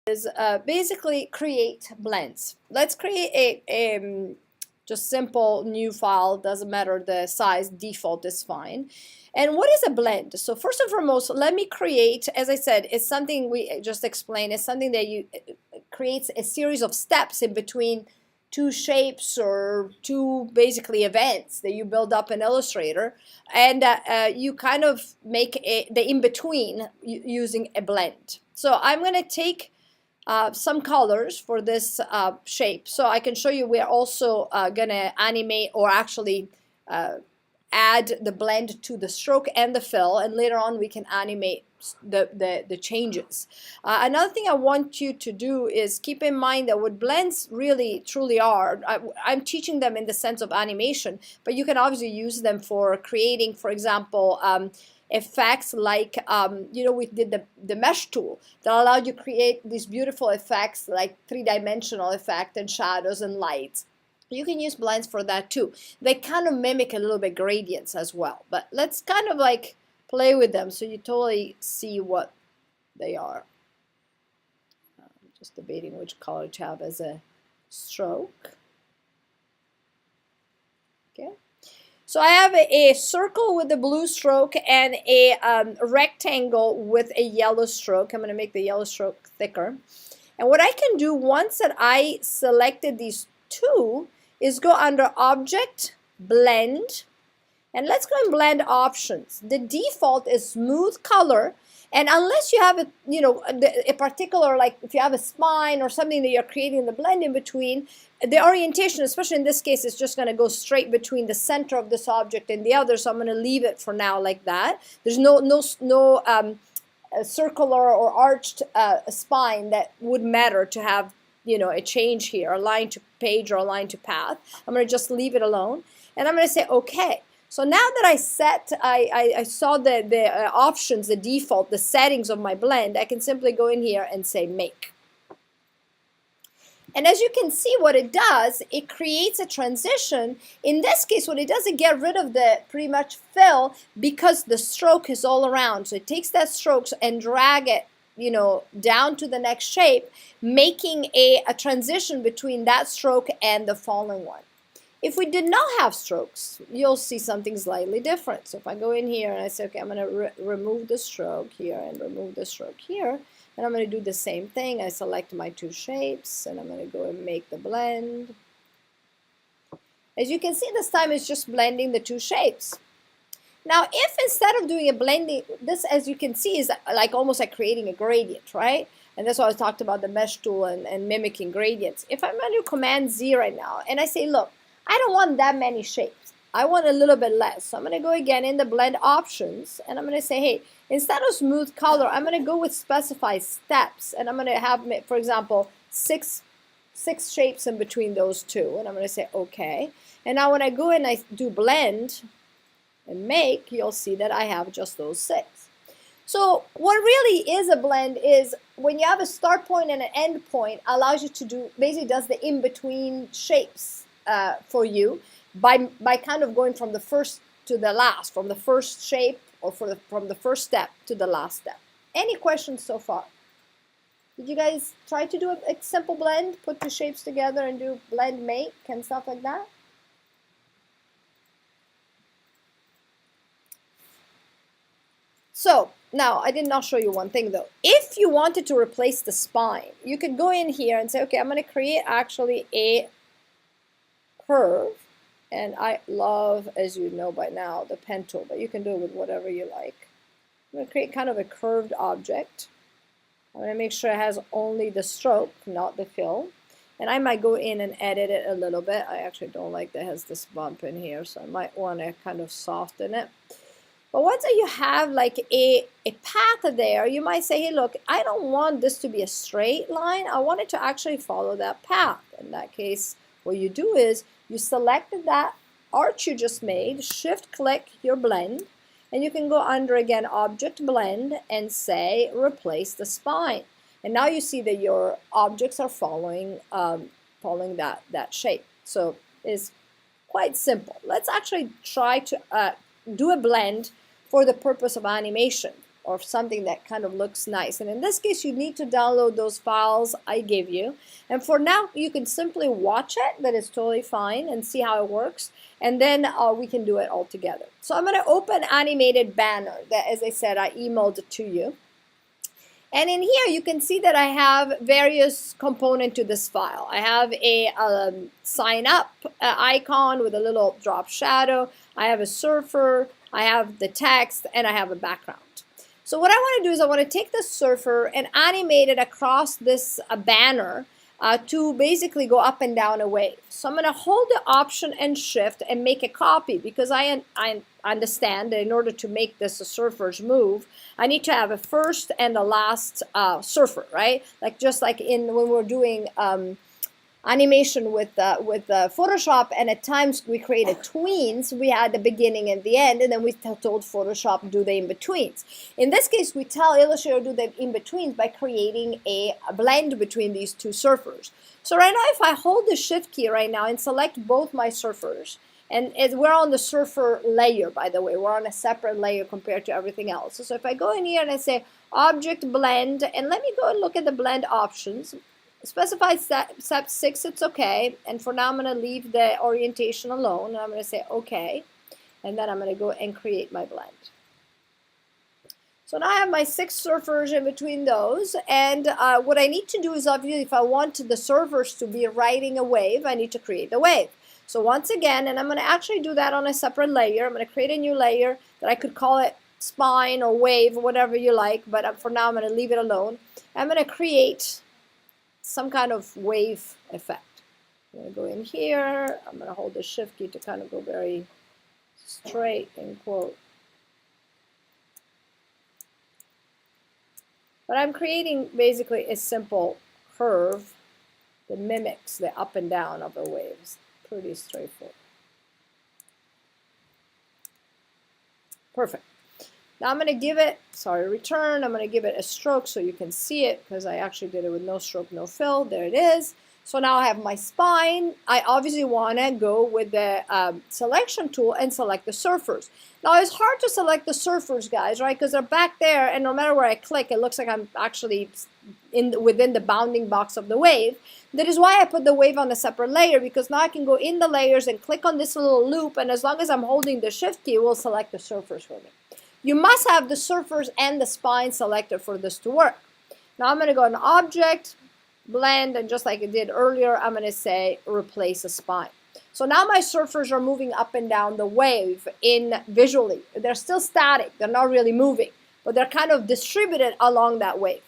is basically create blends. Let's create a just simple new file, doesn't matter the size, default is fine. And what is a blend? So first and foremost, let me create, as I said, it's something we just explained, it's something that you creates a series of steps in between two shapes or two basically events that you build up in Illustrator, and you kind of make the in-between using a blend. So I'm going to take some colors for this shape, so I can show you. We're also gonna animate or actually add the blend to the stroke and the fill, and later on we can animate the changes. Another thing I want you to do is keep in mind that what blends really truly are, I'm teaching them in the sense of animation, but you can obviously use them for creating, for example, effects like, you know, we did the mesh tool that allowed you to create these beautiful effects like three-dimensional effect and shadows and lights. You can use blends for that too. They kind of mimic a little bit gradients as well, but let's kind of like play with them so you totally see what they are. I'm just debating which color to have as a stroke. Okay. So I have a circle with a blue stroke and a rectangle with a yellow stroke. I'm going to make the yellow stroke thicker. And what I can do once that I selected these two is go under Object, Blend, and let's go and blend options. The default is smooth color, and unless you have a particular, like if you have a spine or something that you're creating the blend in between, the orientation, especially in this case, is just going to go straight between the center of this object and the other. So I'm going to leave it for now like that. There's no circular or arched spine that would matter to have, you know, a change here, a line to page or a line to path. I'm going to just leave it alone, and I'm going to say OK. So now that I saw the options, the default, the settings of my blend, I can simply go in here and say Make. And as you can see, what it does, it creates a transition. In this case, what it does, it get rid of the pretty much fill because the stroke is all around. So it takes that stroke and drag it, you know, down to the next shape, making a transition between that stroke and the following one. If we did not have strokes, you'll see something slightly different. So if I go in here and I say, okay, I'm going to remove the stroke here and remove the stroke here, and I'm going to do the same thing. I select my two shapes, and I'm going to go and make the blend. As you can see, this time it's just blending the two shapes. Now, if instead of doing a blending, this, as you can see, is like almost like creating a gradient, right? And that's why I talked about the mesh tool and mimicking gradients. If I'm going to do Command Z right now, and I say, look, I don't want that many shapes. I want a little bit less. So I'm going to go again in the blend options, and I'm going to say, hey, instead of smooth color, I'm going to go with specify steps, and I'm going to have, for example, six shapes in between those two, and I'm going to say OK. And now when I go in, I do blend and make, you'll see that I have just those 6. So what really is a blend is when you have a start point and an end point, allows you to do, basically does the in-between shapes for you by kind of going from the first to the last, from the first shape or from the first step to the last step. Any questions so far? Did you guys try to do a simple blend, put the shapes together and do blend make and stuff like that? So now I did not show you one thing though. If you wanted to replace the spine, you could go in here and say, okay, I'm going to create actually a curve. And I love, as you know by now, the pen tool, but you can do it with whatever you like. I'm going to create kind of a curved object. I'm going to make sure it has only the stroke, not the fill. And I might go in and edit it a little bit. I actually don't like that it has this bump in here, so I might want to kind of soften it. But once you have like a path there, you might say, hey, look, I don't want this to be a straight line. I want it to actually follow that path. In that case, what you do is you selected that arch you just made, shift-click your blend, and you can go under again, Object Blend, and say Replace the Spine. And now you see that your objects are following that shape. So it's quite simple. Let's actually try to do a blend for the purpose of animation. or something that kind of looks nice. And in this case, you need to download those files I gave you. And for now, you can simply watch it, that is totally fine, and see how it works. And then we can do it all together. So I'm going to open animated banner that, as I said, I emailed it to you. And in here, you can see that I have various components to this file. I have a sign up icon with a little drop shadow. I have a surfer. I have the text, and I have a background. So what I want to do is I want to take the surfer and animate it across this banner to basically go up and down a wave. So I'm going to hold the Option and Shift and make a copy, because I understand that in order to make this a surfer's move, I need to have a first and a last surfer, right? Like just like when we're doing animation with Photoshop, and at times we created tweens. We had the beginning and the end, and then we told Photoshop do the in-betweens. In this case, we tell Illustrator do the in-betweens by creating a blend between these two surfers. So right now, if I hold the Shift key right now and select both my surfers, and we're on the surfer layer, by the way, we're on a separate layer compared to everything else. So if I go in here and I say Object Blend, and let me go and look at the blend options. Specify step 6, it's okay. And for now, I'm going to leave the orientation alone. And I'm going to say okay. And then I'm going to go and create my blend. So now I have my 6 surfers in between those. And what I need to do is, obviously, if I want the surfers to be riding a wave, I need to create the wave. So once again, and I'm going to actually do that on a separate layer. I'm going to create a new layer that I could call it spine or wave, whatever you like. But for now, I'm going to leave it alone. I'm going to create some kind of wave effect. I'm going to go in here. I'm going to hold the Shift key to kind of go very straight and quote. But I'm creating basically a simple curve that mimics the up and down of the waves. Pretty straightforward. Perfect. Now I'm going to give it, return. I'm going to give it a stroke so you can see it, because I actually did it with no stroke, no fill. There it is. So now I have my spine. I obviously want to go with the selection tool and select the surfers. Now it's hard to select the surfers, guys, right? Because they're back there, and no matter where I click, it looks like I'm actually within the bounding box of the wave. That is why I put the wave on a separate layer, because now I can go in the layers and click on this little loop, and as long as I'm holding the Shift key, it will select the surfers for me. You must have the surfers and the spine selected for this to work. Now I'm going to go in Object, Blend, and just like I did earlier, I'm going to say Replace a Spine. So now my surfers are moving up and down the wave visually. They're still static. They're not really moving, but they're kind of distributed along that wave.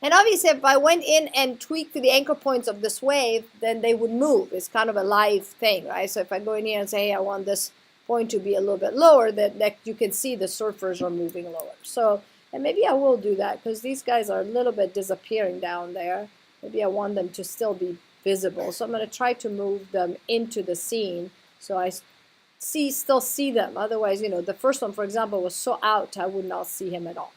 And obviously, if I went in and tweaked the anchor points of this wave, then they would move. It's kind of a live thing, right? So if I go in here and say, hey, I want this point to be a little bit lower, that you can see the surfers are moving lower. So, and maybe I will do that, because these guys are a little bit disappearing down there. Maybe I want them to still be visible. So I'm going to try to move them into the scene so I still see them. Otherwise, you know, the first one, for example, was so out, I would not see him at all.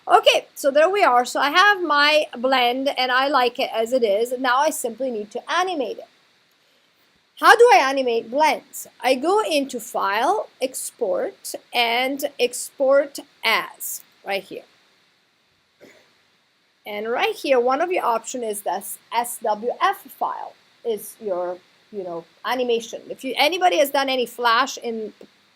Okay, so there we are. So I have my blend, and I like it as it is. Now I simply need to animate it. How do I animate blends? I go into File, Export, and Export As, right here. And right here, one of your options is this SWF file is your, animation. If anybody has done any Flash in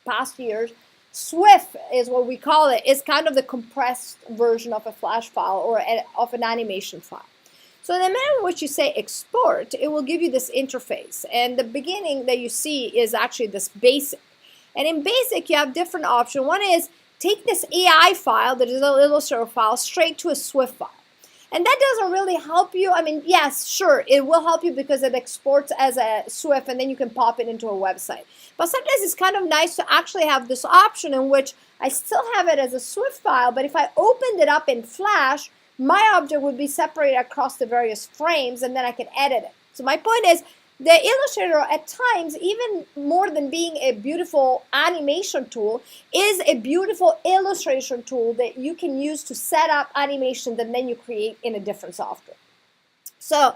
past years, SWF is what we call it. It's kind of the compressed version of a Flash file or of an animation file. So the minute in which you say export, it will give you this interface. And the beginning that you see is actually this basic. And in basic, you have different options. One is take this AI file, that is an Illustrator file, straight to a SWF file. And that doesn't really help you. I mean, yes, sure, it will help you because it exports as a SWF, and then you can pop it into a website. But sometimes it's kind of nice to actually have this option in which I still have it as a SWF file, but if I opened it up in Flash, my object would be separated across the various frames, and then I can edit it. So my point is, the Illustrator at times, even more than being a beautiful animation tool, is a beautiful illustration tool that you can use to set up animations and then you create in a different software. So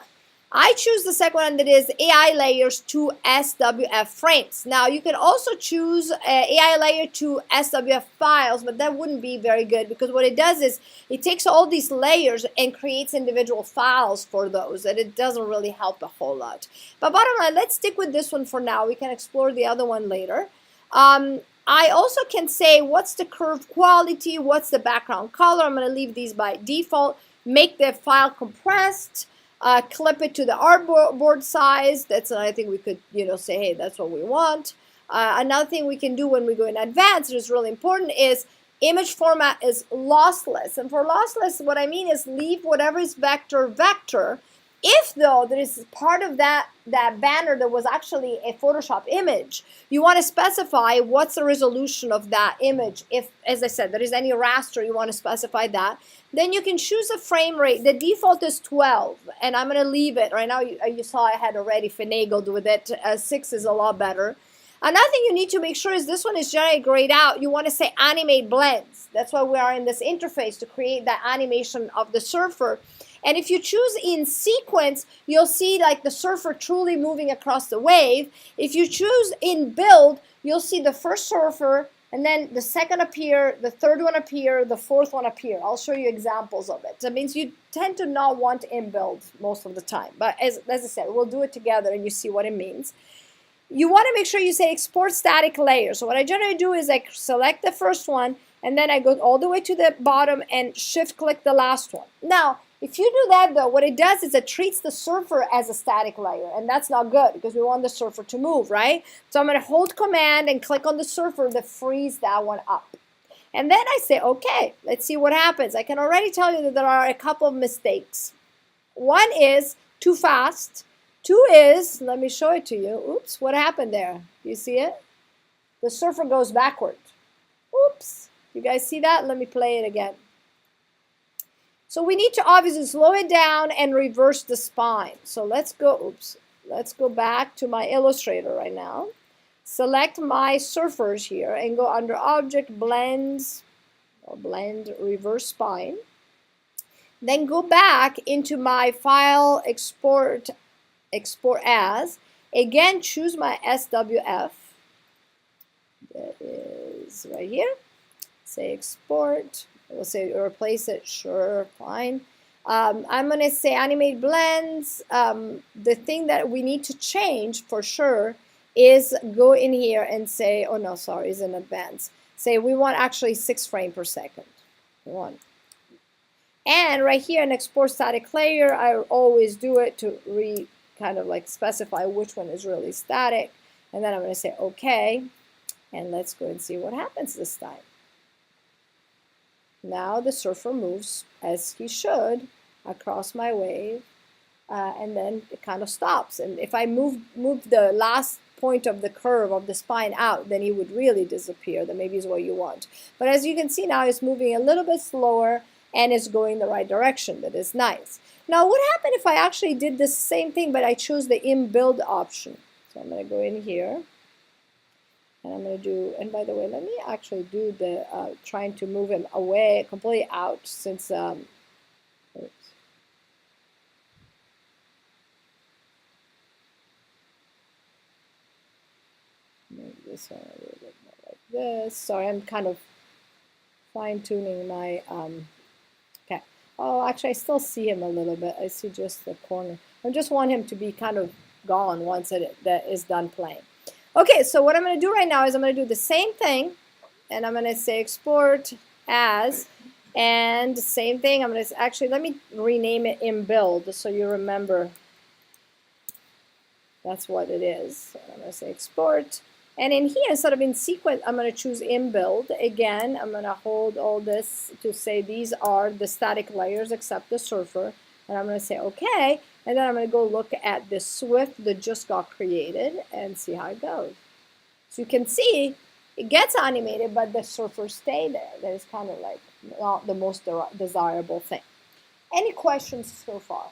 I choose the second one, that is AI layers to SWF frames. Now you can also choose AI layer to SWF files, but that wouldn't be very good, because what it does is it takes all these layers and creates individual files for those, and it doesn't really help a whole lot. But bottom line, let's stick with this one for now. We can explore the other one later. I also can say what's the curve quality, what's the background color. I'm going to leave these by default. Make the file compressed. Clip it to the artboard size. That's another thing we could, say, hey, that's what we want. Another thing we can do when we go in advanced, which is really important, is image format is lossless. And for lossless, what I mean is leave whatever is vector. If, though, there is part of that banner that was actually a Photoshop image, you want to specify what's the resolution of that image. If, as I said, there is any raster, you want to specify that. Then you can choose a frame rate. The default is 12, and I'm going to leave it. Right now, you saw I had already finagled with it. 6 is a lot better. Another thing you need to make sure is this one is generally grayed out. You want to say animate blends. That's why we are in this interface, to create that animation of the surfer. And if you choose in sequence, you'll see like the surfer truly moving across the wave. If you choose in build, you'll see the first surfer, and then the second appear, the third one appear, the fourth one appear. I'll show you examples of it. That means you tend to not want in build most of the time. But as I said, we'll do it together and you see what it means. You want to make sure you say export static layer. So what I generally do is I select the first one, and then I go all the way to the bottom and shift click the last one. Now, if you do that, though, what it does is it treats the surfer as a static layer, and that's not good because we want the surfer to move, right? So I'm going to hold command and click on the surfer to freeze that one up. And then I say, okay, let's see what happens. I can already tell you that there are a couple of mistakes. One is too fast. 2 is, let me show it to you. Oops, what happened there? You see it? The surfer goes backward. Oops, you guys see that? Let me play it again. So we need to obviously slow it down and reverse the spine. So let's go back to my Illustrator right now. Select my surfers here and go under Object, Blends, or Blend, Reverse Spine. Then go back into my File, Export As. Again, choose my SWF. That is right here. Say Export. We'll say replace it. Sure, fine. I'm going to say Animate Blends. The thing that we need to change for sure is go in here and say, oh no, sorry, it's in advance. Say we want actually 6 frames per second. One. And right here in Export Static Layer, I always do it to kind of like specify which one is really static. And then I'm going to say OK. And let's go and see what happens this time. Now the surfer moves as he should across my wave, and then it kind of stops. And if I move the last point of the curve of the spine out, then he would really disappear. That maybe is what you want. But as you can see now, it's moving a little bit slower and it's going the right direction. That is nice. Now what happened if I actually did the same thing, but I chose the in-build option? So I'm going to go in here. And I'm going to do, and by the way, let me actually do the trying to move him away, completely out, since, oops. Make this one a little bit more like this. Sorry, I'm kind of fine-tuning my, okay. Oh, actually, I still see him a little bit. I see just the corner. I just want him to be kind of gone once that is done playing. Okay, so what I'm going to do right now is I'm going to do the same thing, and I'm going to say export as, and same thing. I'm going to actually, let me rename it in build so you remember that's what it is. So I'm going to say export, and in here, instead of in sequence, I'm going to choose in build. Again, I'm going to hold all this to say these are the static layers except the surfer, and I'm going to say okay. And then I'm going to go look at the Swift that just got created and see how it goes. So you can see it gets animated, but the surfers stay there. That is kind of like not the most desirable thing. Any questions so far?